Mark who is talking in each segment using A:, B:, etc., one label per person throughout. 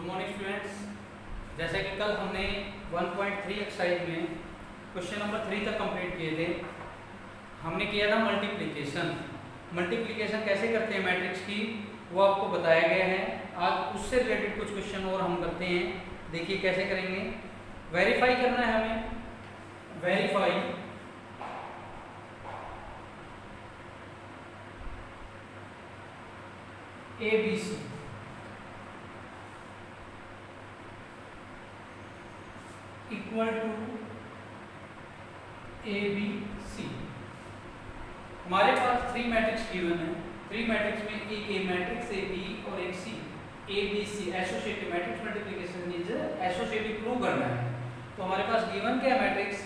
A: Good morning students. जैसे कि कल हमने 1.3 एक्सरसाइज में क्वेश्चन नंबर 3 तक कंप्लीट किए थे। हमने किया था मल्टीप्लिकेशन। मल्टीप्लिकेशन कैसे करते हैं मैट्रिक्स की, वो आपको बताया गया है। आज उससे रिलेटेड कुछ क्वेश्चन और हम करते हैं। देखिए कैसे करेंगे। वेरीफाई करना है हमें। Verify ABC equal to ABC। हमारे पास 3 मैट्रिक्स गिवन है। 3 मैट्रिक्स में एक ए मैट्रिक्स, ए बी और एक सी। ABC associative matrix multiplication is associative prove करना है। तो हमारे पास गिवन क्या मैट्रिक्स,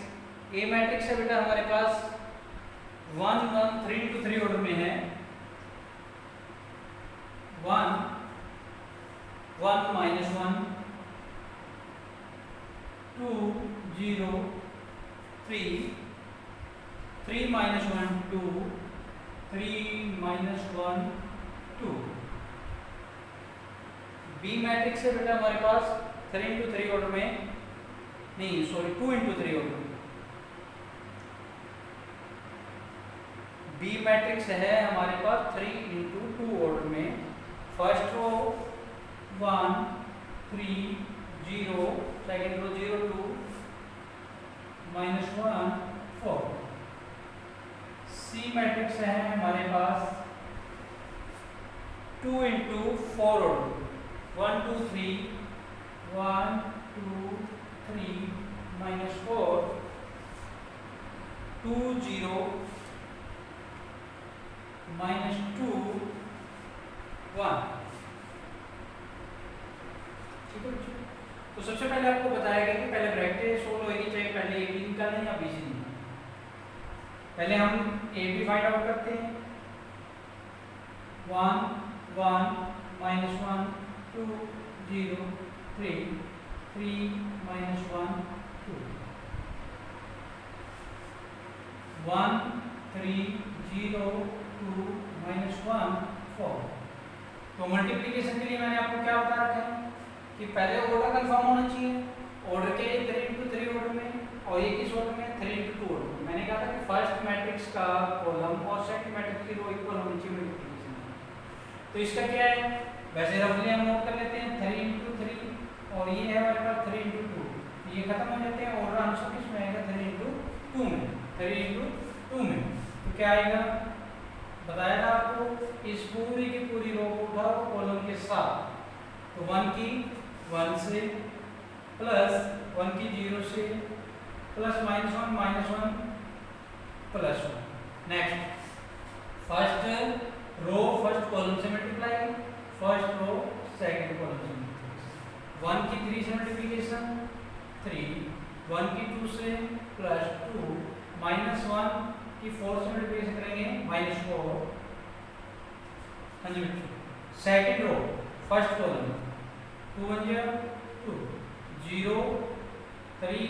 A: ए मैट्रिक्स है बेटा हमारे पास 1 1 3 into 3 ऑर्डर में है। 1 1 minus 1 2 0 3 3 minus 1 2 3 minus 1 2। B matrix है बेटा हमारे पास 3 into 3 ऑर्डर में, नहीं सॉरी 2 into 3 ऑर्डर में। बी मैट्रिक्स है हमारे पास 3 into 2 ऑर्डर में। First row 1 3 0, second row 0 2 minus 1 4। C matrix है हमारे पास 2 into 4 ऑर्डर 1 2 3 1 2 3 minus 4 2 0 minus 2 1। ठीक है बच्चों। तो सबसे पहले आपको बताया गया कि पहले ब्रैकेट सोल्व होगी, चाहे पहले ए बी निकालें या बी सी निकालें। पहले हम ए बी फाइंड आउट करते हैं। 1 1 minus 1 2 0 3 3 minus 1 2 1 3 0 2 minus 1 4। तो मल्टीप्लिकेशन के लिए मैंने आपको क्या बता रखा है कि पहले ऑर्डर कंफर्म होना चाहिए। ऑर्डर के लिए 3 into 3 ऑर्डर में, और ये किस ऑर्डर में 3 into 2 ऑर्डर में। मैंने कहा था कि फर्स्ट मैट्रिक्स का कॉलम और सेकंड मैट्रिक्स की रो इक्वल होनी चाहिए मल्टीप्लिकेशन में। तो इसका क्या है, वैसे रफली हम नोट कर लेते हैं 3 into 3 और ये है हमारे पास 3 into 2। ये खत्म हो जाते हैं। ऑर्डर आंसर किस में आएगा 3 into 2 में, 3 into 2 में। तो क्या आएगा, बताया था आपको, इस पूरी की पूरी रो को उठाओ कॉलम के साथ। तो 1 की 1 से प्लस 1 की 0 से plus -1 -1 plus 1। Next first row first column से multiply, first row second column से मल्टीप्लाई। 1 की 3 से मल्टीप्लिकेशन 3, 1 की 2 से प्लस 2 -1 की 4 से मल्टीप्लिकेशन करेंगे -4। हाँ जी बच्चों। सेकंड रो फर्स्ट कॉलम 2 1 जा 2 0 3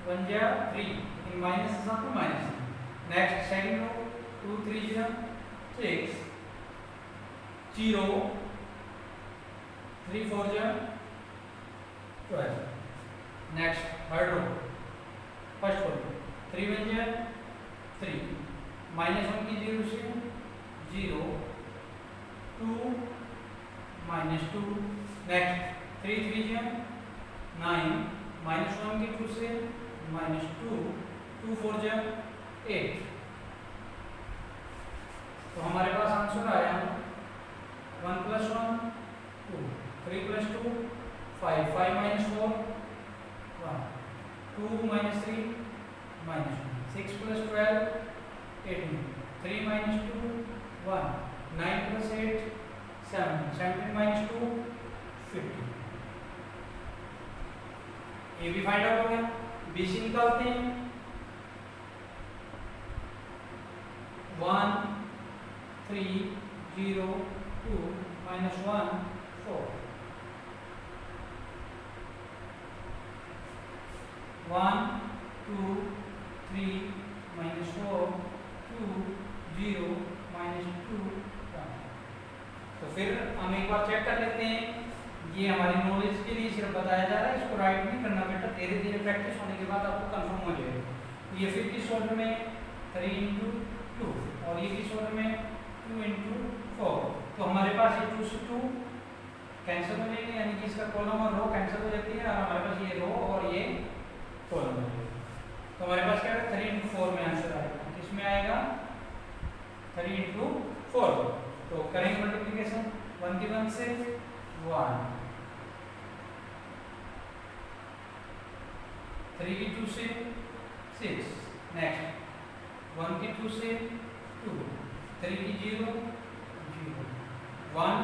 A: 1 जा 3, इन माइनस के साथ माइनस। नेक्स्ट सेकंड रो 2 3 जा 6 0 3 4 जा 12। Next third row first column 3 1 जा 3 -1 की 0 से 0 2 -2। नेक्स्ट 3 3 जा 9 -1 की 2 से -2 2 4 जा 8। तो हमारे पास आंसर आया 1 + 1 2 3 + 2 5 5 - 4 1 2 - 3 -1 6 + 12 18 3 - 2 1 9 + 8 17 17 - 2 50। ये भी फाइंड आउट हो गया। BC निकालते हैं। 1 3 0 2 -1 4 1 2 3 -4 2 0 -2 1। तो फिर हम एक बार चेक कर लेते हैं ये हमारी नॉलेज के लिए सिर्फ बताया जा रहा है, इसको राइट नहीं करना बेटा, धीरे धीरे प्रैक्टिस होने के बाद आपको कंफर्म हो जाएगा। ये फिर किस ऑर्डर में 3 into 2 और ये किस ऑर्डर में 2 into 4। तो हमारे पास ये 2 से 2 कैंसिल हो जाएंगे, यानी कि इसका कॉलम और रो कैंसिल हो जाती है और हमारे पास ये रो और ये कॉलम हो जाएगा। तो हमारे पास क्या है 3 into 4 में आंसर आएगा। किसमें आएगा 3 into 4। तो करेंगे मल्टीप्लिकेशन 1 की 1 से 1, 3 की 2 से 6, नेक्स्ट 1 की 2 से 2, 3 की 0 0, 1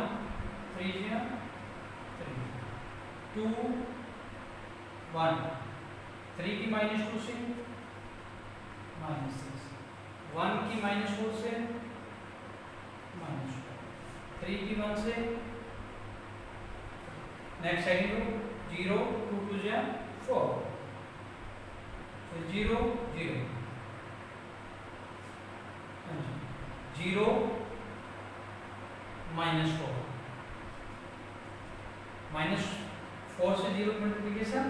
A: 3 0 3, 2 1, 3 की -2 से -6, 1 की -4 से -4, 3 की 1 से नेक्स्ट सेकंड रो 0 2 2 जा 4, फिर 0 0 0 -4, -4 से 0 मल्टीप्लिकेशन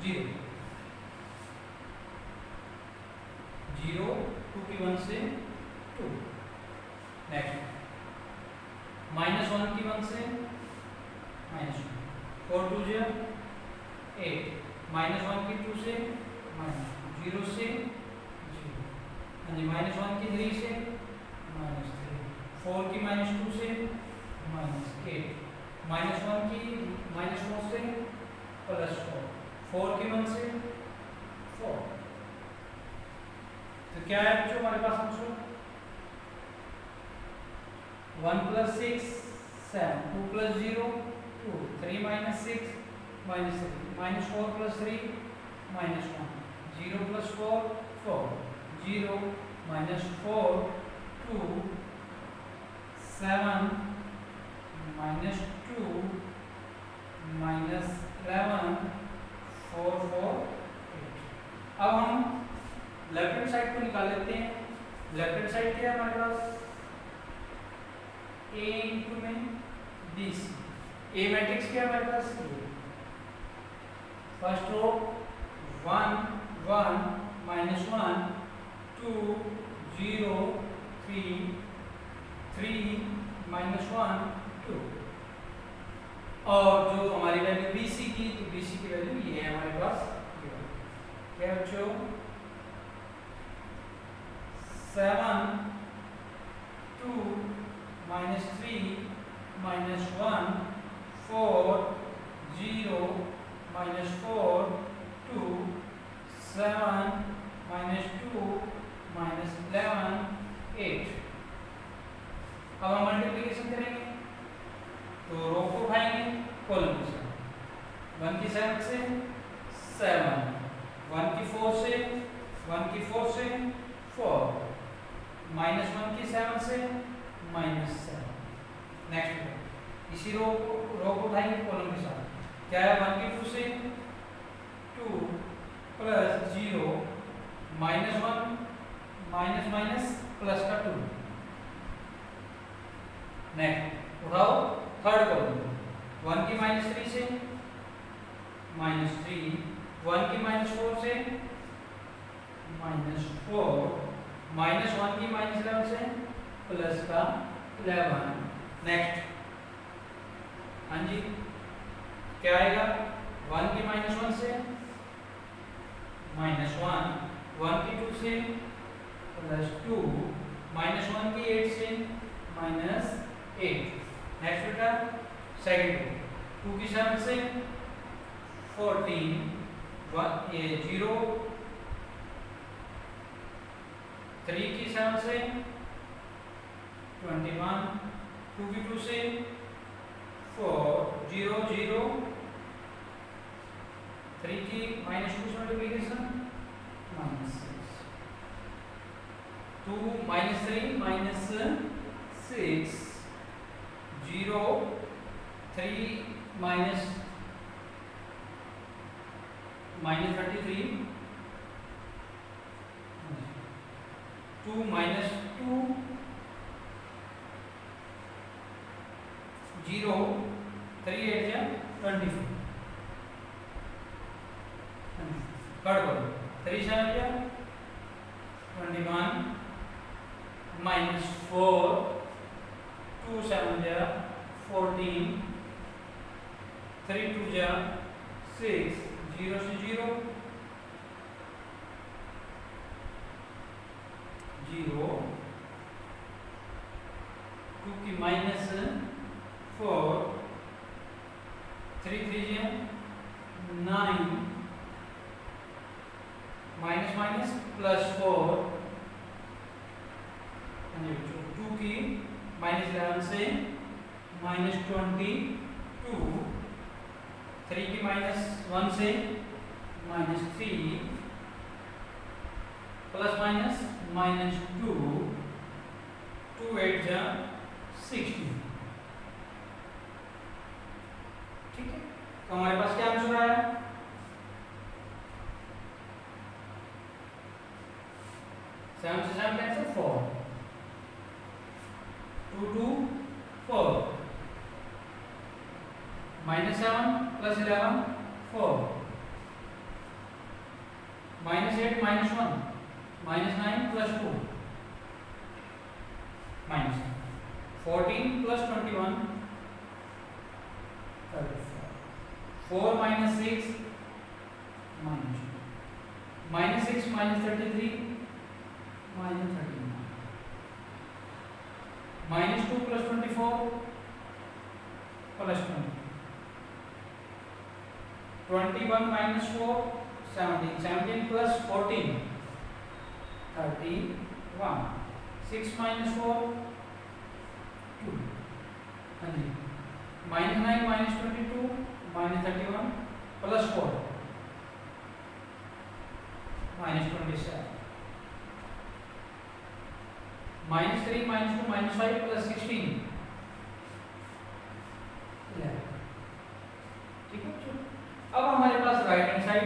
A: 0 0 2 की 1 से 2, नेक्स्ट -1 की 1 से -1, 4 2 जा 8, -1 की 2 से -0 से 0, हाँ जी -1 की 3 से -3, 4 की -2 से -8, -1 की -4 से +4, 4 की 1 से 4। तो क्या है बच्चों हमारे पास आंसर 1 + 6 7, 2 + 0 2, 3 - 6 -3, -4 + 3 -1, 0 + 4 4, 0 -4 2 7 -2 -11 4 4 8। अब हम लेफ्ट हैंड साइड को निकाल लेते हैं। लेफ्ट हैंड साइड क्या है हमारे पास a इंटू में BC, ए मैट्रिक्स क्या है हमारे पास फर्स्ट रो 1 1 -1 2 0 3 3 -1 2, और जो हमारी वैल्यू BC की, तो BC की वैल्यू ये है हमारे पास क्या बच्चों 7 2 -3 -1 4 0 -4 2 7 -2 -11 8। अब हम मल्टीप्लिकेशन करेंगे तो रो को उठाएंगे कॉलम के साथ, 1 की 7 से 7, 1 की 4 से 1 की 4 से 4, -1 की 7 से -7। नेक्स्ट इसी रो को उठाएंगे कॉलम के साथ, क्या है 1 की 2 से 2 + 0 -1 माइनस प्लस का 2। नेक्स्ट उठाओ थर्ड कॉलम, 1 की -3 से -3, 1 की -4 से -4, -1 की -11 से प्लस का 11। नेक्स्ट हाँ जी क्या आएगा 1 की -1 से -1, 1 की 2 से +2, -1 की 8 से -8। नेक्स्ट बेटा सेकंड 2 की 7 से 14, 1 ये 0, 3 की 7 से 21, 2 की 2 से 4, 0 0, 3 की -2 से मल्टीप्लिकेशन -6, 2 -3 -6, 0 3 -33, 2 -2, 0 3 8 जा 24 कट करो 3 7 क्या 21 minus 4 2 7 ja 14 3 2 ja 6 0 से 0 0 2 की minus 4 3 3 ja 9 minus minus plus 4 2 की माइनस 11 से माइनस 22 3 की माइनस 1 से माइनस 3 प्लस माइनस माइनस 2 2 8 जा 16 ठीक है। तो हमारे पास क्या आंसर आया 7 से 7 cancel 4 2 2 4 minus 7 plus 11 4 minus 8 minus 1 minus 9 plus 2 minus 14 plus 21 34 4 minus 6 minus 2 minus 6 minus 33 minus 39 minus 2 plus 24 plus 20 21 minus 4 17 17 plus 14 31 6 minus 4 2 minus 9 minus 22 minus 31 plus 4 minus 27 minus 3 minus 2 minus 5 plus 16 11 ठीक है। अब हमारे पास राइट हैंड साइड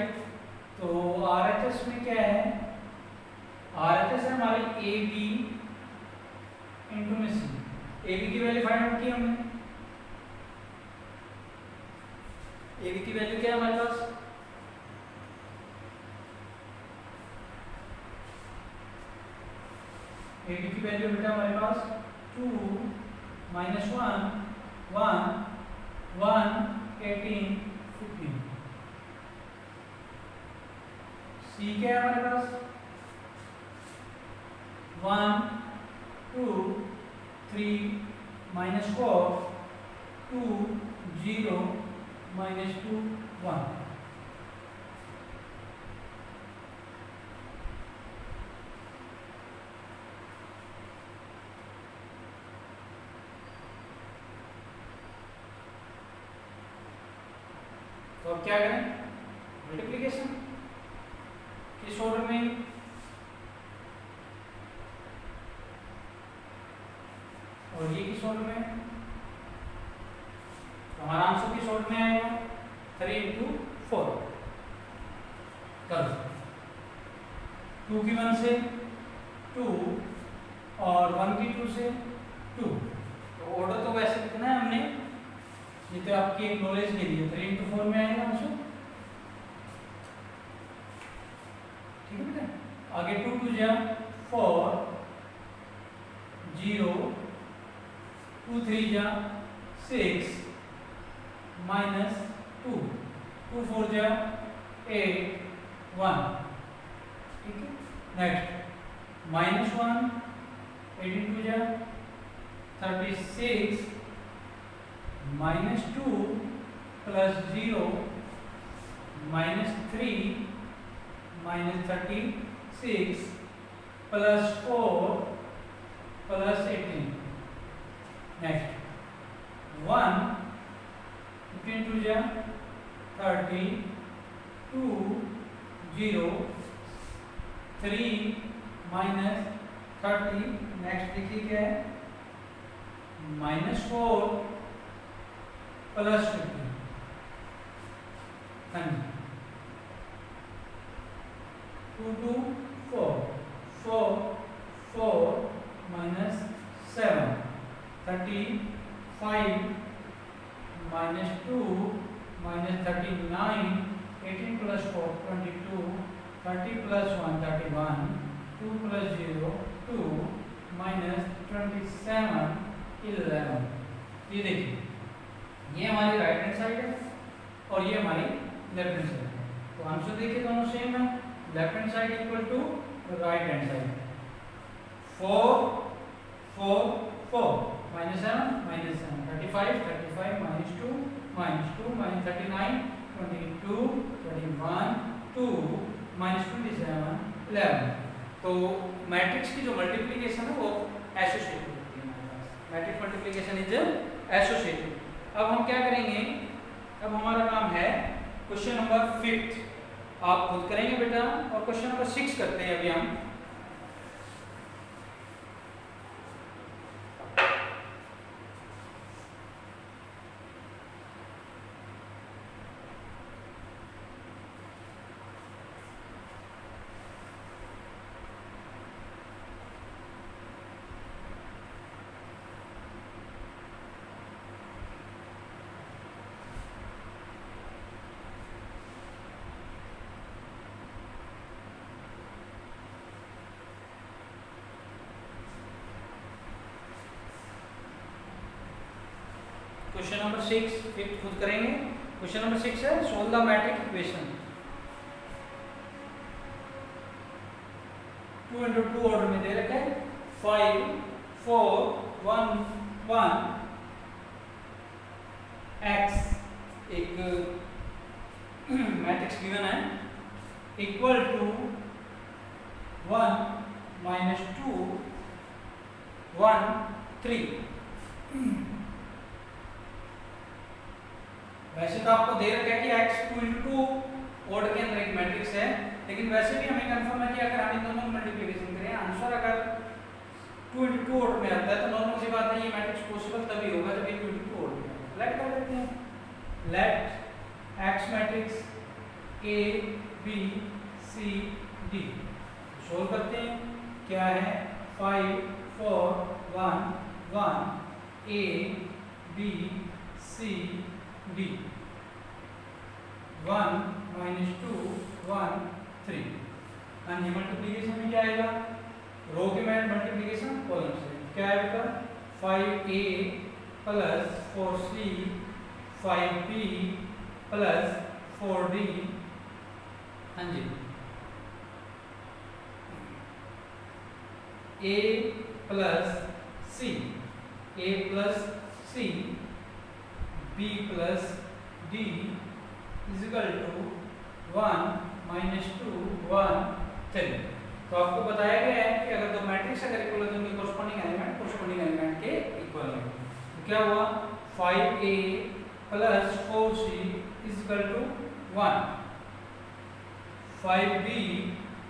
A: तो RHS में क्या है RHS है हमारे AB इंटू में C AB की वैल्यू फाइंड आउट की हमने AB की वैल्यू क्या है हमारे पास AB की वैल्यू बेटा हमारे पास 2 minus 1 1 1 18 15 C क्या है हमारे पास 1 2 3 minus 4 2 0 minus 2 1 तो अब क्या करें मल्टीप्लिकेशन किस ऑर्डर में और ये किस ऑर्डर में तो हमारा आंसर किस ऑर्डर में आएगा 3 into 4 कर 2 की 1 से 2 और 1 की 2 से 2 तो ऑर्डर तो वैसे कितना है हमने ये तो आपकी एक नॉलेज के लिए 3 into 4 में आएगा आंसर ठीक है बेटा। आगे 2 2 जा 4 0 2 3 जा 6 minus 2 2 4 जा 8 1 ठीक है। नेक्स्ट minus 1 18 2 जा 36 minus 2 plus 0 minus 3 minus 36 plus 4 plus 18 next 1 15 2 ja 30 2 0 3 minus 30 next देखिए क्या है minus 4 plus 15 2 2 4 4 4 minus 7 35 minus 2 minus 39, 18 plus 4 22, 30 plus 1 31, 2 plus 0 2, minus 27 11। ये देखिए, ये हमारी राइट हैंड साइड है और ये हमारी लेफ्ट हैंड साइड है। तो आंसर देखिए दोनों सेम है, left hand side equal to right hand side. 4 4 4 minus 7 minus 7, 35 35 minus 2 minus 2 minus 39 22 21 2 minus 27 11। तो मैट्रिक्स की जो मल्टीप्लिकेशन है वो एसोसिएटेड होती है हमारे पास, मैट्रिक्स मल्टीप्लिकेशन इज एसोसिएटेड। अब हम क्या करेंगे, अब हमारा काम है क्वेश्चन नंबर 5, आप खुद करेंगे बेटा, और क्वेश्चन नंबर 6 करते हैं अभी हम। क्वेश्चन नंबर 6 फिफ्थ खुद करेंगे। क्वेश्चन नंबर 6 है solve the matrix equation. 2 into 2 order में दे रखा है, 5 4 1 1 x एक मैट्रिक्स गिवन है, इक्वल टू 1 minus 2 1 3। वैसे तो आपको दे रखा है कि x 2 into 2 ऑर्डर के अंदर एक मैट्रिक्स है, लेकिन वैसे भी हमें कंफर्म है कि अगर हम इन दोनों की मल्टीप्लिकेशन करें, आंसर अगर 2 into 2 ऑर्डर में आता है तो नॉर्मल सी बात है ये मैट्रिक्स पॉसिबल तभी होगा जब ये 2 into 2 ऑर्डर में आता है। लेट कर लेते हैं, let x matrix a b c d solve करते हैं। क्या है, 5 4 1 1 a b c d, 1 minus 2 1 3। हाँ जी, मल्टीप्लिकेशन में क्या आएगा, रो के मैट मल्टीप्लिकेशन कॉलम से क्या आएगा, 5a plus 4c 5b plus 4d। हाँ जी, a plus c b plus d is equal to 1 minus 2 1 3। तो आपको बताया गया है कि अगर दो मैट्रिक्स अगर इक्वल है तो उनके कोरस्पोंडिंग एलिमेंट के इक्वल है। तो क्या हुआ, 5a plus 4c is equal to 1, 5b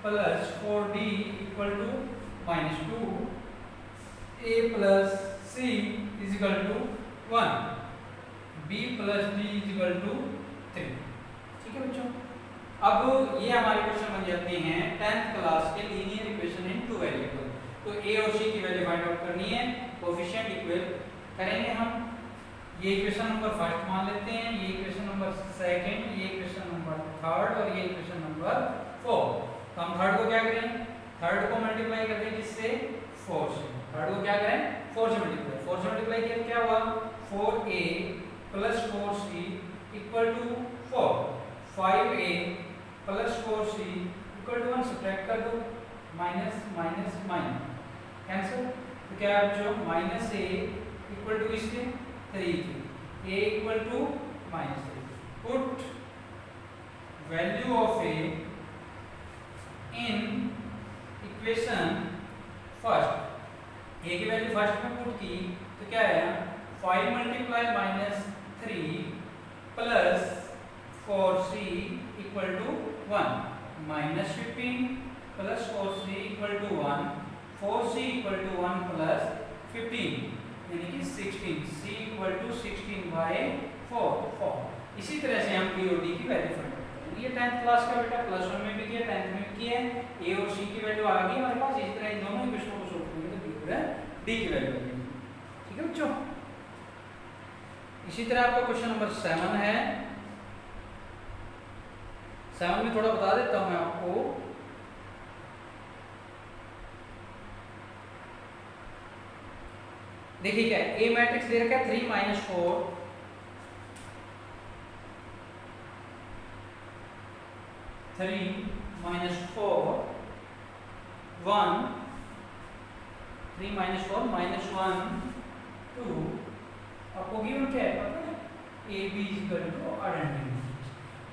A: plus 4d equal to -2, a plus c is equal to 1, b plus d is equal to 3। ठीक है बच्चों, अब ये हमारे क्वेश्चन बन जाते हैं 10th क्लास के linear equation in two variable. तो a और c की वैल्यू फाइंड आउट करनी है, कोएफिशिएंट इक्वल करेंगे हम। ये इक्वेशन नंबर फर्स्ट मान लेते हैं, ये इक्वेशन नंबर सेकंड, ये इक्वेशन नंबर थर्ड और ये इक्वेशन नंबर 4। तो हम थर्ड को क्या करें, थर्ड को मल्टीप्लाई करते हैं किससे, 4 से। थर्ड को क्या करें, 4 से मल्टीप्लाई किया, क्या हुआ, 4a plus 4c equal to 4, 5a plus 4c equal to 1, subtract कर दो, माइनस माइनस माइनस कैंसिल। तो क्या है बच्चों, माइनस a इक्वल टू इसके 3, a equal to -3। Put value of a in equation first, a की वैल्यू फर्स्ट में put की तो क्या है, 5 multiply -3 plus 4c equal to 1, -15 plus 4c equal to 1, 4c equal to 1 plus 15 यानी कि 16, c equal to 16/4। इसी तरह से हम b और d की वैल्यू फाइंड करते हैं। ये 10th क्लास का बेटा प्लस 1 में भी किया, 10th में भी किया है। a और c की वैल्यू आ गई हमारे पास, इस तरह इन दोनों इक्वेशनों को सोल्व करेंगे तो b और d की वैल्यू आ गई। ठीक है बच्चों, इसी तरह आपका क्वेश्चन नंबर 7 है, 7 में थोड़ा बता देता हूँ मैं आपको। देखिए क्या है, ए मैट्रिक्स दे रखा है 3 माइनस 4, 3 माइनस 4 1, 3 माइनस 4 माइनस 1 2, आपको गिवन क्या है पता है, A B equal to identity.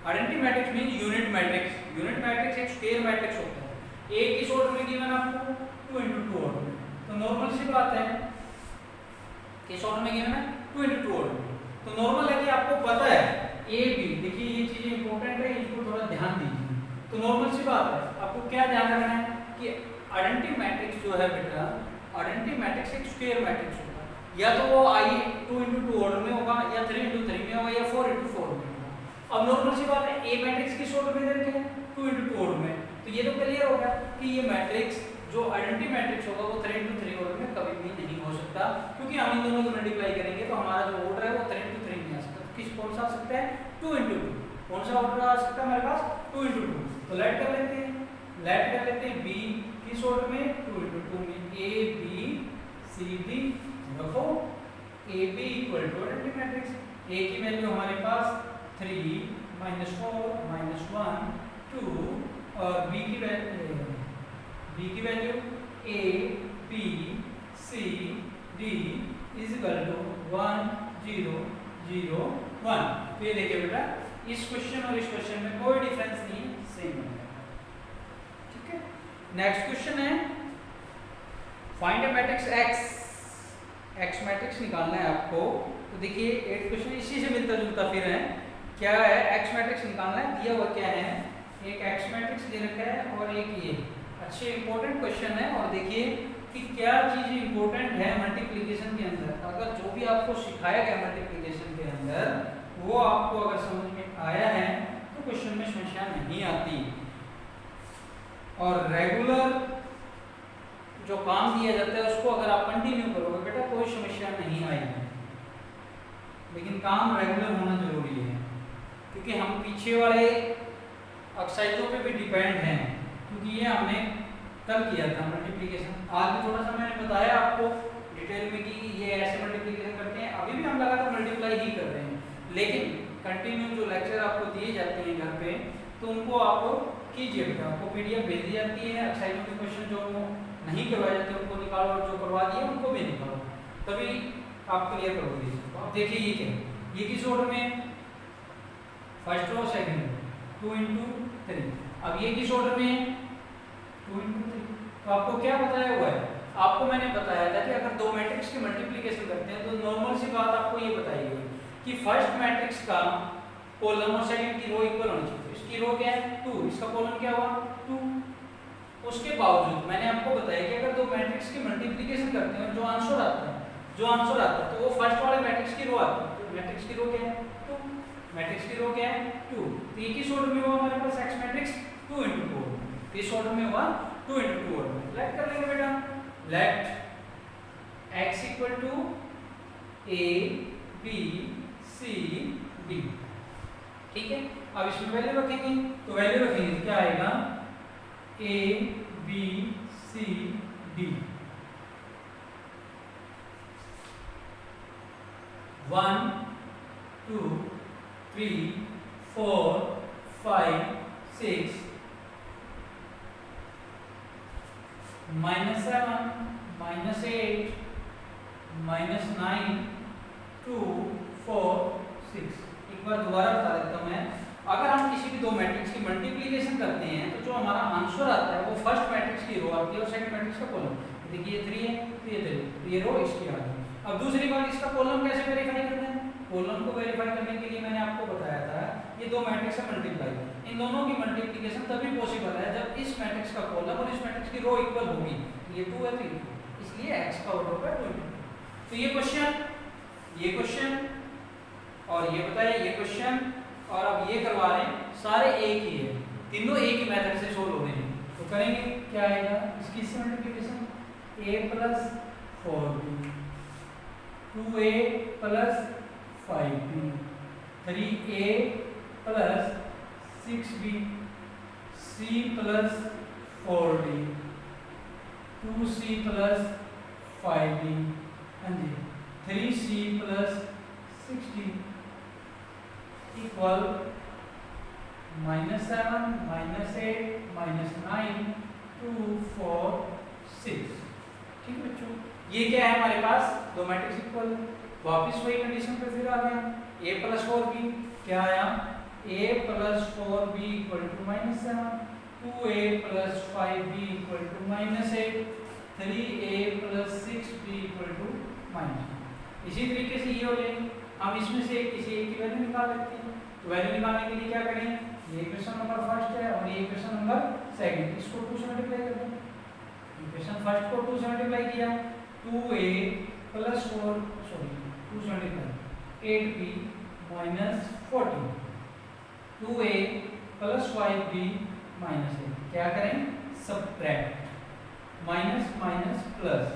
A: Identity matrix mean unit matrix. Unit matrix एक स्क्वायर मैट्रिक्स होता है। ए किस ऑर्डर में गिवन आपको 2 into 2 ऑर्डर में, तो नॉर्मल सी बात है किस ऑर्डर में गिवन है 2 into 2 ऑर्डर में, तो नॉर्मल है कि आपको पता है ए बी। देखिए ये चीजें इंपॉर्टेंट है, इसको थोड़ा ध्यान दीजिए। तो नॉर्मल सी बात है, आपको क्या ध्यान रखना है कि आइडेंटिटी मैट्रिक्स जो है बेटा, आइडेंटिटी मैट्रिक्स एक स्क्वायर मैट्रिक्स होगा, या तो वो आई 2 into 2 ऑर्डर में होगा, या 3 into 3 में होगा, या 4 into 4 में होगा। अब नॉर्मल सी बात है ए मैट्रिक्स किस ऑर्डर में दे रखे हैं 2 into 2 ऑर्डर में, तो ये तो क्लियर हो गया कि ये मैट्रिक्स जो आइडेंटिटी मैट्रिक्स होगा वो 3 into 3 ऑर्डर में कभी भी नहीं हो सकता, क्योंकि हम इन दोनों को मल्टीप्लाई करेंगे तो हमारा जो ऑर्डर है वो 3 into 3 नहीं आ सकता। किस कौन सा आ सकता है 2 into 2, कौन सा ऑर्डर आ सकता है हमारे पास 2 into 2। तो लेट कर लेते हैं, लेट कर लेते हैं बी किस ऑर्डर में 2 into 2 में, ए बी सी डी। देखो A B equal to identity matrix, A की वैल्यू हमारे पास 3 माइनस 4 माइनस 1 2, और बी की value A B C D is equal to 1 0 0 1। तो ये देखिए बेटा इस क्वेश्चन और इस क्वेश्चन में कोई डिफरेंस नहीं है, सेम है। ठीक है, नेक्स्ट क्वेश्चन है find a matrix x. X matrix निकालना है आपको। तो देखिए 8 क्वेश्चन इसी से मिलता जुलता फिर है, क्या है एक्स मैट्रिक्स निकालना है। दिया हुआ क्या है, एक एक्स मैट्रिक्स दे रखा है और एक ये अच्छे इंपॉर्टेंट क्वेश्चन है। और देखिए कि क्या चीज इंपॉर्टेंट है मल्टीप्लिकेशन के अंदर। अगर जो भी आपको सिखाया गया मल्टीप्लिकेशन के अंदर वो आपको अगर समझ में आया है तो क्वेश्चन में समस्या नहीं आती। और रेगुलर जो काम दिया जाता है उसको अगर आप कंटिन्यू करोगे बेटा कोई समस्या नहीं आएगी, लेकिन काम रेगुलर होना जरूरी है, क्योंकि हम पीछे वाले एक्सरसाइजों पे भी डिपेंड हैं, क्योंकि ये हमने कल किया था मल्टीप्लिकेशन। आज भी थोड़ा सा मैंने बताया आपको डिटेल में कि ये ऐसे मल्टीप्लिकेशन करते हैं। अभी भी हम लगातार मल्टीप्लाई ही कर रहे हैं, लेकिन कंटिन्यू जो लेक्चर आपको दिए जाते हैं घर पे तो उनको आप कीजिए बेटा। आपको पीडीएफ भेज दी जाती है, एक्सरसाइजों के क्वेश्चन जो नहीं करवाए जाते उनको निकालो, और जो करवा दिए उनको भी निकालो, तभी आप क्लियर करोगे इसको। अब देखिए ये क्या है, ये किस ऑर्डर में first row second row 2 into 3। अब ये किस ऑर्डर में 2 into 3। तो आपको क्या बताया हुआ है, आपको मैंने बताया था कि अगर दो मैट्रिक्स की मल्टीप्लिकेशन करते हैं तो नॉर्मल सी बात आपको ये बताई गई कि फर्स्ट मैट्रिक्स का कॉलम और सेकंड की रो इक्वल होनी चाहिए। इसकी रो क्या है 2, इसका कॉलम क्या हुआ 2। उसके बावजूद मैंने आपको बताया कि अगर दो मैट्रिक्स की मल्टीप्लिकेशन करते हैं जो आंसर आता है तो वो फर्स्ट वाले मैट्रिक्स की रो आती है। तो मैट्रिक्स की रो क्या है 2, मैट्रिक्स की रो क्या है 2। तो ये किस ऑर्डर में हुआ हमारे पास एक्स मैट्रिक्स 2 into 2 ऑर्डर में। किस ऑर्डर में हुआ 2 into 2 ऑर्डर में। लेट कर लेंगे बेटा, let x equal to a b c d। ठीक है, अब इसमें वैल्यू रखेंगे, तो वैल्यू रखेंगे क्या आएगा a b c d 1 2 3 4 5 6 -7 -8 -9 2 4 6। एक बार दोबारा बता देता हूं मैं, अगर हम किसी भी दो मैट्रिक्स की मल्टीप्लिकेशन करते हैं तो जो हमारा आंसर आता है वो फर्स्ट मैट्रिक्स की रो आती है और सेकंड मैट्रिक्स का कॉलम। देखिए ये 3 है तो ये 3, तो ये रो इसकी आ गई। अब दूसरी बात, इसका कॉलम कैसे वेरीफाई करना है। कॉलम को वेरीफाई करने के लिए मैंने आपको बताया था ये दो मैट्रिक्स से मल्टीप्लाई, इन दोनों की मल्टीप्लिकेशन तभी पॉसिबल है जब इस मैट्रिक्स का कॉलम और इस मैट्रिक्स की रो इक्वल होगी। ये 2 है तो ये 2, इसलिए x का ऑर्डर होगा 2 into 2। तो ये क्वेश्चन और ये बताइए ये क्वेश्चन, और अब ये करवा रहे हैं सारे एक ही है, तीनों एक ही मेथड से सोल्व हो रहे हैं। तो करेंगे क्या आएगा इसकी multiplication a + 4b 2a + 5b 3a + 6b, c plus 4d, 2c plus 5d, हाँ जी 3c प्लस 6d इक्वल -7 -8 -9 2 4 6। ठीक है बच्चों, ये क्या है हमारे पास दो मैट्रिक्स इक्वल। वापिस वही कंडीशन पे फिर आ गया, a प्लस 4b क्या आया, a plus 4b equal to -7, 2a plus 5b equal to -8, 3a plus 6b equal to -9। इसी तरीके से ये हो जाएंगे। हम इसमें से किसी एक की वैल्यू निकाल लेते हैं। तो वैल्यू निकालने के लिए क्या करें, ये इक्वेशन नंबर फर्स्ट है और ये इक्वेशन नंबर सेकंड, इसको 2 से मल्टीप्लाई कर दें। इक्वेशन फर्स्ट को 2 से मल्टीप्लाई किया, 2a प्लस 4 2 से multiply 8b minus 14, 2a plus 5b minus 8, क्या करें सब्ट्रैक्ट, माइनस माइनस प्लस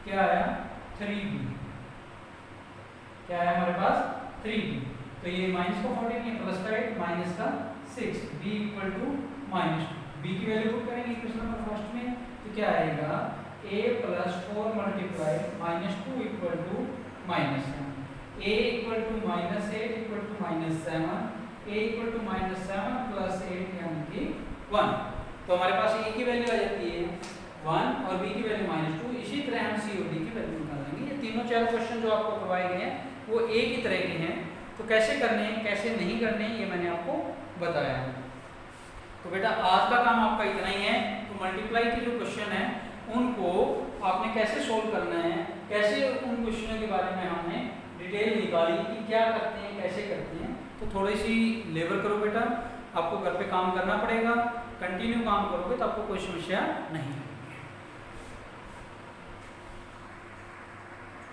A: क्या आया 3b, क्या है हमारे पास 3b। तो ये माइनस का 14 है, प्लस का 8 माइनस का 6, b इक्वल टू -2, b की वैल्यू पुट करेंगे इक्वेशन नंबर फर्स्ट में, तो क्या आएगा a plus 4 multiply -2 equal to -7, a equal to -8 equal to -7, a equal to -7 plus 8 यानी कि 1। तो हमारे पास a की वैल्यू आ जाती है 1 और b की वैल्यू -2। इसी तरह हम c और d की वैल्यू निकालेंगे। ये तीनों 4 क्वेश्चन जो आपको करवाए गए हैं वो एक ही तरह के हैं, तो कैसे करने हैं कैसे नहीं करने हैं ये मैंने आपको बताया है। तो बेटा आज का काम आपका इतना ही है। तो मल्टीप्लाई के जो क्वेश्चन है उनको आपने कैसे सोल्व करना है, कैसे उन क्वेश्चनों के बारे में हमने डिटेल निकाली कि क्या करते हैं कैसे करते हैं। तो थोड़ी सी लेबर करो बेटा, आपको घर पे काम करना पड़ेगा, कंटिन्यू काम करोगे तो आपको कोई समस्या नहीं है।